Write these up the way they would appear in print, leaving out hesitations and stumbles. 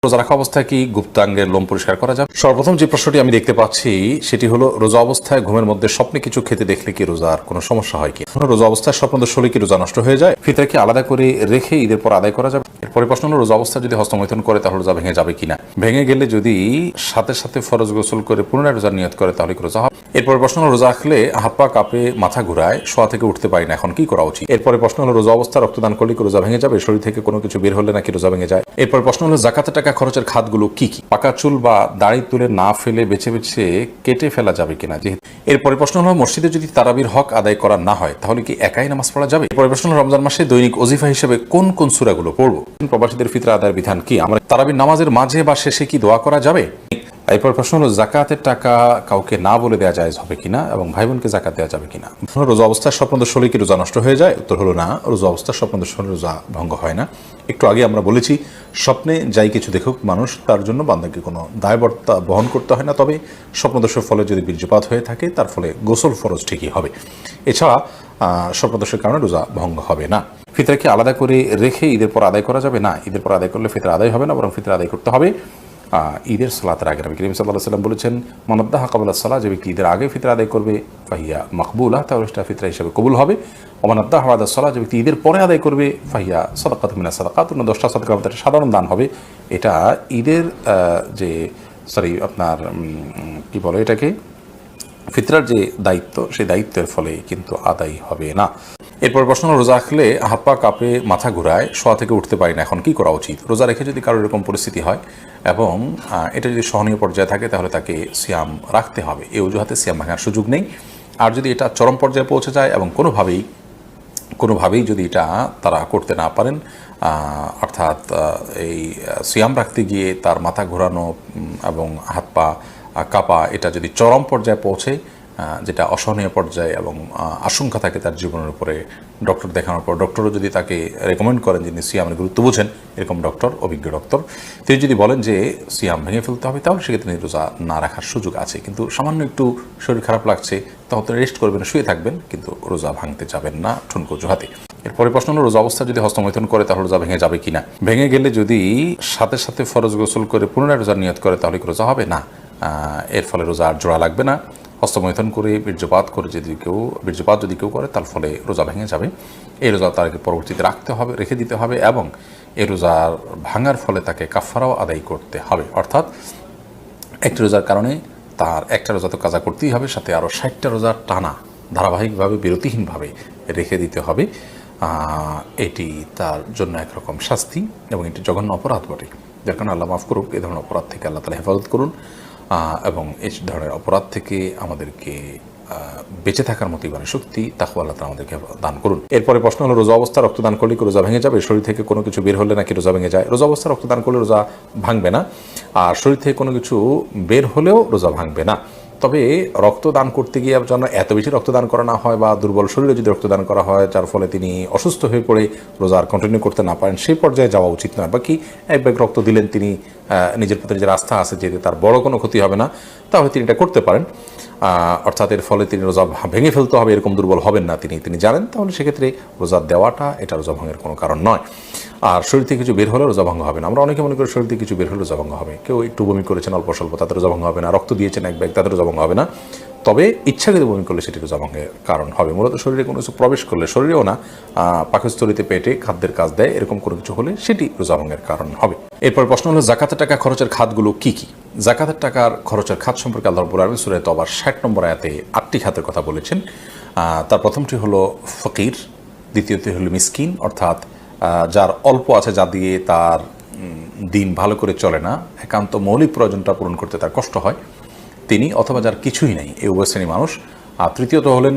রোজা রাখা অবস্থায় কি গুপ্তাঙ্গের লোম পরিষ্কার করা যাবে? সর্বপ্রথম যে প্রশ্নটি আমি দেখতে পাচ্ছি সেটি হলো, রোজা অবস্থায় ঘুমের মধ্যে স্বপ্নে কিছু খেতে দেখলে কি রোজার কোনো সমস্যা হয় কি? রোজা অবস্থায় স্বপ্নদোষ হলে কি রোজা নষ্ট হয়ে যায়? ফিতরা কি আলাদা করে রেখে ঈদের পর আদায় করা যাবে? এরপরে প্রশ্ন হলো, রোজা অবস্থায় যদি হস্তমৈথুন করে তাহলে রোজা ভেঙে যাবে কিনা? ভেঙে গেলে যদি সাথে সাথে ফরজ গোসল করে পুনরায় রোজার নিয়ত করে তাহলে কি রোজা হবে? এরপরে প্রশ্ন হলো, রোজা রাখলে হাত পা কাঁপে, মাথা ঘুরায়, শোয়া থেকে উঠতে পারি না, এখন কি করা উচিত? এরপরে প্রশ্ন হলো, রোজা অবস্থা রক্তদান করলে কি রোজা ভেঙে যাবে? শরীর থেকে কোনো কিছু বের হলে নাকি রোজা ভেঙে যায়? এরপর প্রশ্ন হলো, যাকাতের টাকা খরচের খাতগুলো কি কি? পাকা চুল বা দাড়ি তুলে না ফেলে বেছে বেছে কেটে ফেলা যাবে কিনা? যেহেতু এরপরে প্রশ্ন হলো, মসজিদে যদি তারাবির হক আদায় করা না হয় তাহলে কি একাই নামাজ পড়া যাবে? এরপরে প্রশ্ন হলো, রমজান মাসে দৈনিক ওজিফা হিসেবে কোন কোন সূরাগুলো পড়বো? প্রবাসীদের ফিতরা আদায়ের বিধান কি? আমরা তারাবির নামাজের মাঝে বা শেষে কি দোয়া করা যাবে? এরপর প্রশ্ন হলো, জাকাতের টাকা কাউকে না বলে দেওয়া যায় হবে কিনা এবং ভাই বোনকে জাকাত দেওয়া যাবে কিনা? রোজা অবস্থায় স্বপ্নদোষ হলে কি রোজা নষ্ট হয়ে যায়? উত্তর হলো না, রোজা অবস্থায় স্বপ্নদোষ হলে রোজা ভঙ্গ হয় না। একটু আগে আমরা বলেছি, স্বপ্নে যাই কিছু দেখুক মানুষ, তার জন্য বান্দাকে কোনো দায়বর্তা বহন করতে হয় না। তবে স্বপ্নদোষের ফলে যদি বীর্যপাত হয়ে থাকে তার ফলে গোসল ফরজ ঠিকই হবে। এছাড়া স্বপ্নদোষের কারণে রোজা ভঙ্গ হবে না। ফিতরা কি আলাদা করে রেখে ঈদের পর আদায় করা যাবে? না, ঈদের পর আদায় করলে ফিতরা আদায় হবে না, বরং ফিতরা আদায় করতে হবে ঈদের সালাতের আগে। নবী করিম সাল্লাল্লাহু আলাইহি ওয়াসাল্লাম বলেছেন, মান আদ্দাহা ক্বাবলা সালাহ, যে ব্যক্তি ঈদের আগে ফিতরা আদায় করবে ফাহিয়া মাকবুলা, তাহলে সেটা ফিতরা হিসেবে কবুল হবে। ওয়া মান আদ্দাহা বা'দা সালাহ, যে ব্যক্তি ঈদের পরে আদায় করবে ফাহিয়া সাদাকাতুম মিনাস সাদাকাত, 10টা সাদাকার মধ্যে একটা সাধারণ দান হবে। এটা ঈদের আপনার কি বলে এটাকে, ফিতরার যে দায়িত্ব, সেই দায়িত্বের ফলে কিন্তু আদায় হবে না। এরপর প্রশ্ন হলো, রোজা রাখলে হাত পা কাঁপে, মাথা ঘুরায়, শোয়া থেকে উঠতে পারি না, এখন কি করা উচিত? রোজা রেখে যদি কারোর এরকম পরিস্থিতি হয় এবং এটা যদি সহনীয় পর্যায়ে থাকে তাহলে তাকে সিয়াম রাখতে হবে, এই অজুহাতে সিয়াম ভাঙার সুযোগ নেই। আর যদি এটা চরম পর্যায়ে পৌঁছে যায় এবং কোনোভাবেই যদি এটা তারা করতে না পারেন, অর্থাৎ এই সিয়াম রাখতে গিয়ে তার মাথা ঘোরানো এবং হাত পা কাঁপা, এটা যদি চরম পর্যায়ে পৌঁছে, যেটা অসহনীয় পর্যায়ে এবং আশঙ্কা থাকে তার জীবনের উপরে, ডক্টর দেখানোর পর ডক্টরও যদি তাকে রেকমেন্ড করেন, যিনি সিয়ামের গুরুত্ব বুঝেন, এরকম ডক্টর, অভিজ্ঞ ডক্টর, তিনি যদি বলেন যে সিয়াম ভেঙে ফেলতে হবে, তাহলে সেক্ষেত্রে রোজা না রাখার সুযোগ আছে। কিন্তু সামান্য একটু শরীর খারাপ লাগছে, তখন তো রেস্ট করবেন, শুয়ে থাকবেন, কিন্তু রোজা ভাঙতে যাবেন না ঠুনকো অজুহাতে। এরপরে প্রশ্ন হলো, রোজা অবস্থা যদি হস্তমৈথুন করে তাহলে রোজা ভেঙে যাবে কিনা? ভেঙে গেলে যদি সাথে সাথে ফরজ গোসল করে পুনরায় রোজার নিয়ত করে তাহলে কি রোজা হবে? না, এর ফলে রোজা আর জোড়া লাগবে না। হস্তমৈথুন করে বীর্যপাত যদি কেউ করে তার ফলে রোজা ভেঙে যাবে। এই রোজা তাকে পরবর্তীতে রাখতে হবে, রেখে দিতে হবে, এবং এই রোজার ভাঙার ফলে তাকে কাফারাও আদায় করতে হবে। অর্থাৎ একটি রোজার কারণে তার একটা রোজা তো কাজা করতেই হবে, সাথে আরও 60টা রোজার টানা ধারাবাহিকভাবে বিরতিহীনভাবে রেখে দিতে হবে। এটি তার জন্য একরকম শাস্তি এবং এটি জঘন্য অপরাধ বটে। যার কারণে আল্লাহ মাফ করুক, এ ধরনের অপরাধ থেকে আল্লাহ তাআলা হেফাজত করুন এবং এই ধরনের অপরাধ থেকে আমাদেরকে বেঁচে থাকার মতো ইমানের শক্তি, তাকওয়া আল্লাহ তাআলা আমাদেরকে দান করুন। এরপরে প্রশ্ন হলো, রোজা অবস্থা রক্তদান করলে কি রোজা ভেঙে যাবে? শরীর থেকে কোনো কিছু বের হলে নাকি রোজা ভেঙে যায়? রোজা অবস্থা রক্তদান করলে রোজা ভাঙবে না, আর শরীর থেকে কোনো কিছু বের হলেও রোজা ভাঙবে না। তবে রক্তদান করতে গিয়ে যেন এত বেশি রক্তদান করা না হয়, বা দুর্বল শরীরে যদি রক্তদান করা হয় যার ফলে তিনি অসুস্থ হয়ে পড়ে রোজা আর কন্টিনিউ করতে না পারেন, সেই পর্যায়ে যাওয়া উচিত নয়। বাকি এক ব্যাগ রক্ত দিলেন, তিনি নিজের প্রতি নিজের আস্থা আছে যে তার বড় কোনো ক্ষতি হবে না, তাহলে তিনি এটা করতে পারেন। অর্থাৎ এর ফলে তিনি রোজা ভেঙে ফেলতে হবে এরকম দুর্বল হবেন না, তিনি জানেন, তাহলে সেক্ষেত্রে রোজা দেওয়াটা এটা রোজা ভঙ্গের কোনো কারণ নয়। আর শরীর থেকে কিছু বের হলে রোজা ভঙ্গ হবে না। আমরা অনেকে মনে করি শরীর থেকে কিছু বের হলে রোজা ভঙ্গ হবে, কেউ একটু বমি করেছেন অল্প স্বল্প, তাদের রোজা ভঙ্গ হবে না, রক্ত দিয়েছেন এক ব্যাগ, তাদের রোজা ভঙ্গ হবে না। তবে ইচ্ছাকৃত বমি করলে সেটি রোজা ভঙ্গের কারণ হবে। মূলত শরীরে কোনো কিছু প্রবেশ করলে, শরীরেও না, পাকস্থলীতে, পেটে খাদ্যের কাজ দেয়, এরকম কোনো কিছু হলে সেটি রোজা ভঙ্গের কারণ হবে। এরপর প্রশ্ন হলো, জাকাতের টাকা খরচের খাতগুলো কি কি? জাকাতের টাকার খরচের খাত সম্পর্কে আল্লাহ রাব্বুল আলামিন সূরা তাওবার 60 নম্বর আয়াতে 8টি খাতের কথা বলেছেন। তার প্রথমটি হলো ফকির, দ্বিতীয়টি হলো মিসকিন, অর্থাৎ যার অল্প আছে, যা দিয়ে তার দিন ভালো করে চলে না, একান্ত মৌলিক প্রয়োজনটা পূরণ করতে তার কষ্ট হয়, তিনি, অথবা যার কিছুই নেই, এই উভয় শ্রেণী মানুষ। আর তৃতীয়ত হলেন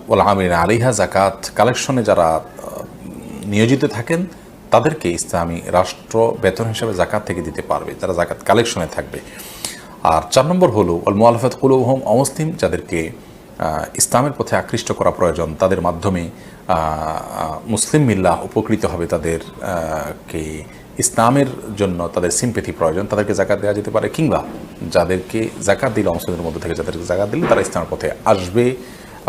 ওয়াল আমিলিনা আলাইহা, জাকাত কালেকশনে যারা নিয়োজিত থাকেন তাদেরকে ইসলামী রাষ্ট্র বেতন হিসাবে জাকাত থেকে দিতে পারবে, যারা জাকাত কালেকশনে থাকবে। আর 4 নম্বর হলো ওয়াল মুআল্লাফাত কুলুবুহুম, অমুসলিম যাদেরকে ইসলামের পথে আকৃষ্ট করা প্রয়োজন, তাদের মাধ্যমে মুসলিম মিল্লাহ উপকৃত হবে, তাদেরকে ইসলামের জন্য তাদের সিম্পেথি প্রয়োজন, তাদেরকে জাকাত দেওয়া যেতে পারে। কিংবা যাদেরকে জাকাত দিলে, অমুসলিমদের মধ্যে থেকে যাদেরকে জাকাত দিলে তারা ইসলামের পথে আসবে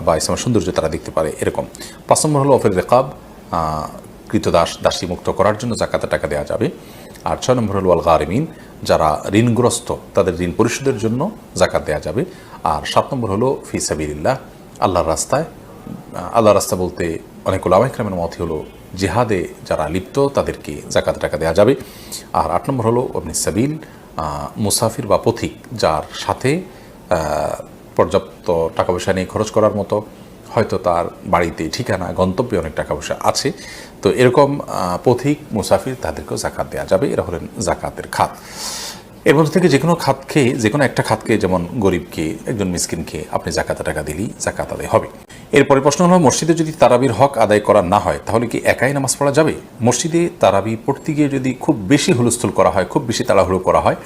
বা ইসলামের সৌন্দর্য তারা দেখতে পারে, এরকম। 5 নম্বর হলো ওফির রিকাব, কৃতদাস, দাসী মুক্ত করার জন্য জাকাতের টাকা দেওয়া যাবে। আর 6 নম্বর হলো আল গারিমিন, যারা ঋণগ্রস্ত তাদের ঋণ পরিশোধের জন্য জাকাত দেওয়া যাবে। আর 7 নম্বর হলো ফি সাবিলিল্লাহ, আল্লাহর রাস্তায়। আল্লাহর রাস্তা বলতে অনেক উলামায়ে কেরামের মত হলো জিহাদে যারা লিপ্ত তাদেরকে জাকাত টাকা দেওয়া যাবে। আর 8 নম্বর হলো ইবনে সাবিল, মুসাফির বা পথিক, যার সাথে পর্যাপ্ত টাকা পয়সা নিয়ে খরচ করার মতো, হয়তো তার বাড়িতে ঠিকানা গন্তব্যে অনেক টাকা পয়সা আছে, তো এরকম পথিক মুসাফির তাদেরকেও জাকাত দেওয়া যাবে। এরা হলেন জাকাতের খাত। এর মধ্যে থেকে যে কোনো একটা খাতকে, যেমন গরিবকে, একজন মিসকিনকে আপনি জাকাতে টাকা দিলেই জাকাত আদায় হবে। এরপরে প্রশ্ন হলো, মসজিদে যদি তারাবির হক আদায় করা না হয় তাহলে কি একাই নামাজ পড়া যাবে? মসজিদে তারাবি পড়তে গিয়ে যদি খুব বেশি হুলস্থুল করা হয়, খুব বেশি তাড়াহুড়ো করা হয়,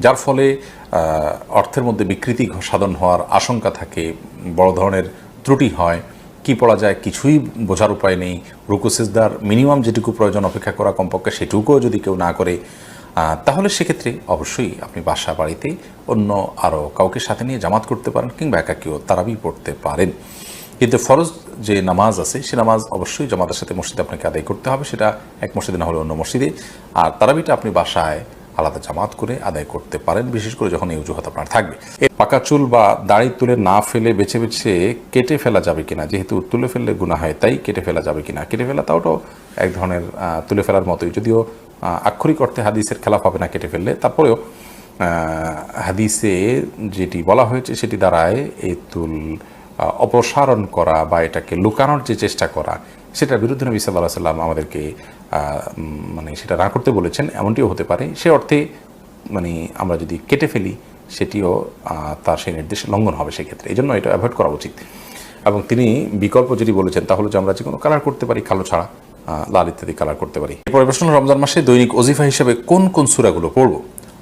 যার ফলে অর্থের মধ্যে বিকৃতি সাধন হওয়ার আশঙ্কা থাকে, বড় ধরনের ত্রুটি হয়, কি পড়া যায় কিছুই বোঝার উপায় নেই, রুকু সিজদার মিনিমাম যেটুকু প্রয়োজন অপেক্ষা করা কমপক্ষে সেটুকুও যদি কেউ না করে, তাহলে সেক্ষেত্রে অবশ্যই আপনি বাসা বাড়িতে অন্য আরও কাউকে সাথে নিয়ে জামাত করতে পারেন, কিংবা একাকিও তারাবি পড়তে পারেন। কিন্তু ফরজ যে নামাজ আছে সে নামাজ অবশ্যই জামাতের সাথে মসজিদে আপনাকে আদায় করতে হবে, সেটা এক মসজিদে না হলে অন্য মসজিদে। আর তারাবিটা আপনি বাসায় আলাদা জামাত করে আদায় করতে পারেন, বিশেষ করে যখন এই অজুহাত আপনার থাকবে। পাকা চুল বা দাড়ি তুলে না ফেলে বেছে বেছে কেটে ফেলা যাবে কিনা? যেহেতু তুলে ফেললে গুনাহ হয়, তাই কেটে ফেলা যাবে কিনা? কেটে ফেলা তাওটাও এক ধরনের তুলে ফেলার মতোই, যদিও আক্ষরিক অর্থে হাদিসের খেলাফ হবে না কেটে ফেললে, তারপরেও হাদিসে যেটি বলা হয়েছে সেটি দ্বারায় এই চুল অপসারণ করা বা এটাকে লুকানোর যে চেষ্টা করা, সেটার বিরুদ্ধে নবী সাল্লাল্লাহু আলাইহি ওয়াসাল্লাম আমাদেরকে মানে সেটা না করতে বলেছেন, এমনটিও হতে পারে। সে অর্থে মানে আমরা যদি কেটে ফেলি সেটিও তার সেই নির্দেশ লঙ্ঘন হবে সেক্ষেত্রে, এই জন্য এটা অ্যাভয়েড করা উচিত। এবং তিনি বিকল্প যেটি বলেছেন তা হলো যে আমরা যে কোনো কালার করতে পারি, কালো ছাড়া লাল ইত্যাদি কালার করতে পারি। এরপরে প্রশ্ন, রমজান মাসে দৈনিক ওজিফা হিসেবে কোন কোন সূরাগুলো পড়ব?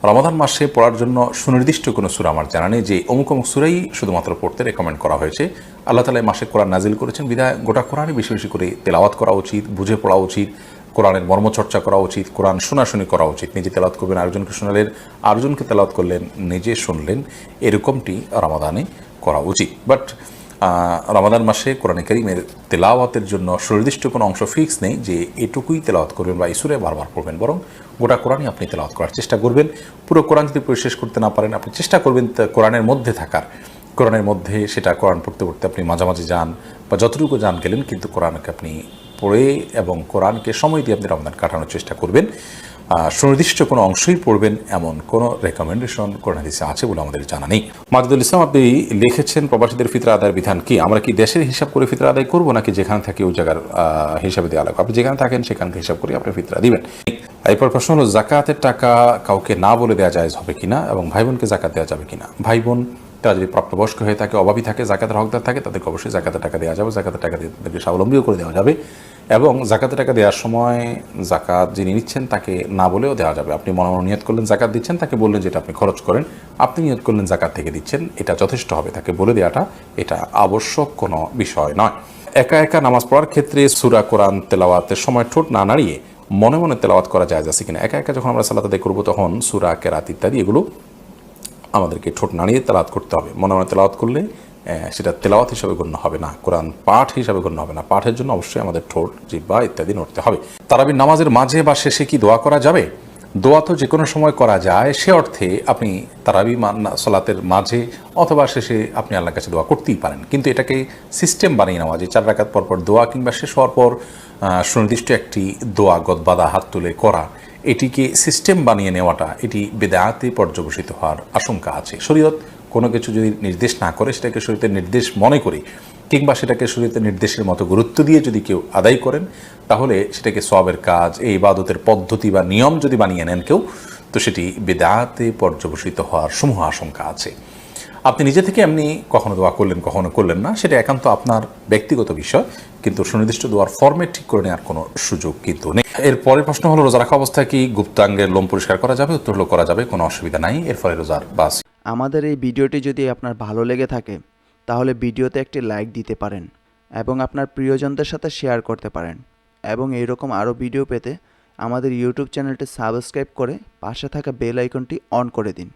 রমাদান মাসে পড়ার জন্য সুনির্দিষ্ট কোনো সূরা আমার জানা নেই যে অমুক অমুক সূরাই শুধুমাত্র পড়তে রেকমেন্ড করা হয়েছে। আল্লাহ তাআলা মাসে কোরআন নাজিল করেছেন বিধায় গোটা কোরআনই বেশি বেশি করে তেলাওয়াত করা উচিত, বুঝে পড়া উচিত, কোরআনের মর্মচর্চা করা উচিত, কোরআন শোনাশুনি করা উচিত। নিজে তেলাওয়াত করবেন, আরেকজনকে শোনালেন, আরেকজনকে তেলাওয়াত করলেন, নিজে শুনলেন, এরকমটি রমাদানে করা উচিত। বাট রমাদান মাসে কোরআনে কারীমের তেলাওয়াতের জন্য সুনির্দিষ্ট কোনো অংশ ফিক্স নেই যে এটুকুই তেলাওয়াত করবেন বা এই সূরা বারবার পড়বেন, বরং গোটা কোরআনই আপনি তেলাওয়াত করার চেষ্টা করবেন। পুরো কোরআন যদি পড়ে শেষ করতে না পারেন, আপনি চেষ্টা করবেন কোরআনের মধ্যে থাকার, কোরআনের মধ্যে সেটা কোরআন পড়তে পড়তে আপনি মাঝামাঝি যান বা যতটুকু যান গেলেন, কিন্তু কোরআনকে আপনি পড়ে এবং কোরআনকে সময় দিয়ে আপনি রমজান কাটানোর চেষ্টা করবেন। সুনির্দিষ্ট কোনো অংশই পড়বেন এমন কোনো রেকমেন্ডেশন কোরআন হাদিসে আছে বলে আমাদের জানা নেই। মাজিদুল ইসলাম, আপনি লিখেছেন প্রবাসীদের ফিতরা আদায়ের বিধান কি? আমরা কি দেশের হিসাব করে ফিতরা আদায় করবো, নাকি যেখানে থাকি ওই জায়গার হিসাবে দেওয়া লাগবে? আপনি যেখানে থাকেন সেখানকে হিসাব করে আপনি ফিতরা দিবেন। এরপর প্রশ্ন হলো, জাকাতের টাকা কাউকে না বলে দেওয়া জায়েজ হবে কিনা, এবং ভাই বোনকে জাকাত দেওয়া যাবে কিনা? ভাই বোন তারা যদি প্রাপ্তবয়স্ক হয়ে থাকে, অভাবী থাকে, জাকাতের হকদার থাকে, তাদেরকে অবশ্যই জাকাতের টাকা দেওয়া যাবে, জাকাতের টাকা দিয়ে তাদেরকে স্বাবলম্বীও করে দেওয়া যাবে। এবং জাকাতের টাকা দেওয়ার সময় জাকাত যিনি নিচ্ছেন তাকে না বলেও দেওয়া যাবে। আপনি মনে মনে নিয়ত করলেন জাকাত দিচ্ছেন, তাকে বললেন যেটা আপনি খরচ করেন, আপনি নিয়ত করলেন জাকাত থেকে দিচ্ছেন, এটা যথেষ্ট হবে। তাকে বলে দেওয়াটা এটা আবশ্যক কোনো বিষয় নয়। একা একা নামাজ পড়ার ক্ষেত্রে সূরা কোরআন তেলাওয়াতের সময় ঠোঁট না নাড়িয়ে মনে মনে তেলাওয়াত করা যায় আছে কিনা? একা একা যখন আমরা সালাত আদায় করবো তখন সূরা, কেরাত ইত্যাদি এগুলো আমাদেরকে ঠোঁট নাড়িয়ে তেলাওয়াত করতে হবে। মনে মনে তেলাওয়াত করলে সেটা তেলাওয়াত হিসাবে গণ্য হবে না, কোরআন পাঠ হিসাবে গণ্য হবে না। পাঠের জন্য অবশ্যই আমাদের ঠোঁট, জিহ্বা ইত্যাদি নড়তে হবে। তারাবির নামাজের মাঝে বা শেষে কি দোয়া করা যাবে? দোয়া তো যে কোনো সময় করা যায়, সে অর্থে আপনি তারাবি সালাতের মাঝে অথবা শেষে আপনি আল্লাহর কাছে দোয়া করতেই পারেন, কিন্তু এটাকে সিস্টেম বানিয়ে নেওয়া যে 4 রাকাত পর পর দোয়া কিংবা শেষ হওয়ার পর সুনির্দিষ্ট একটি দোয়া গদবাদা হাত তুলে করা, এটিকে সিস্টেম বানিয়ে নেওয়াটা এটি বেদাতে পর্যবসিত হওয়ার আশঙ্কা আছে। শরীয়ত কোনো কিছু যদি নির্দেশ না করে সেটাকে শরীয়তের নির্দেশ মনে করে কিংবা সেটাকে শরীয়তের নির্দেশের মতো গুরুত্ব দিয়ে যদি কেউ আদায় করেন, তাহলে সেটাকে সওয়াবের কাজ, এই ইবাদতের পদ্ধতি বা নিয়ম যদি বানিয়ে নেন কেউ, তো সেটি বেদাতে পর্যবসিত হওয়ার সমূহ আশঙ্কা আছে। আপনি নিজে থেকে এমনি কখনো দোয়া করলেন, কখনো করলেন না, সেটা একান্ত আপনার ব্যক্তিগত বিষয়, কিন্তু সুনির্দিষ্ট দোয়ার ফরম্যাট ঠিক করে নেওয়ার কোনো সুযোগ কিন্তু নেই। এর পরের প্রশ্ন হলো, রোজা রাখা অবস্থায় কি গুপ্তাঙ্গের লোম পরিষ্কার করা যাবে? উত্তর হলো করা যাবে, কোনো অসুবিধা নাই। এর ফলে রোজার বাস। আমাদের এই ভিডিওটি যদি আপনার ভালো লেগে থাকে তাহলে ভিডিওতে একটি লাইক দিতে পারেন এবং আপনার প্রিয়জনদের সাথে শেয়ার করতে পারেন, এবং এইরকম আরও ভিডিও পেতে আমাদের ইউটিউব চ্যানেলটি সাবস্ক্রাইব করে পাশে থাকা বেল আইকনটি অন করে দিন।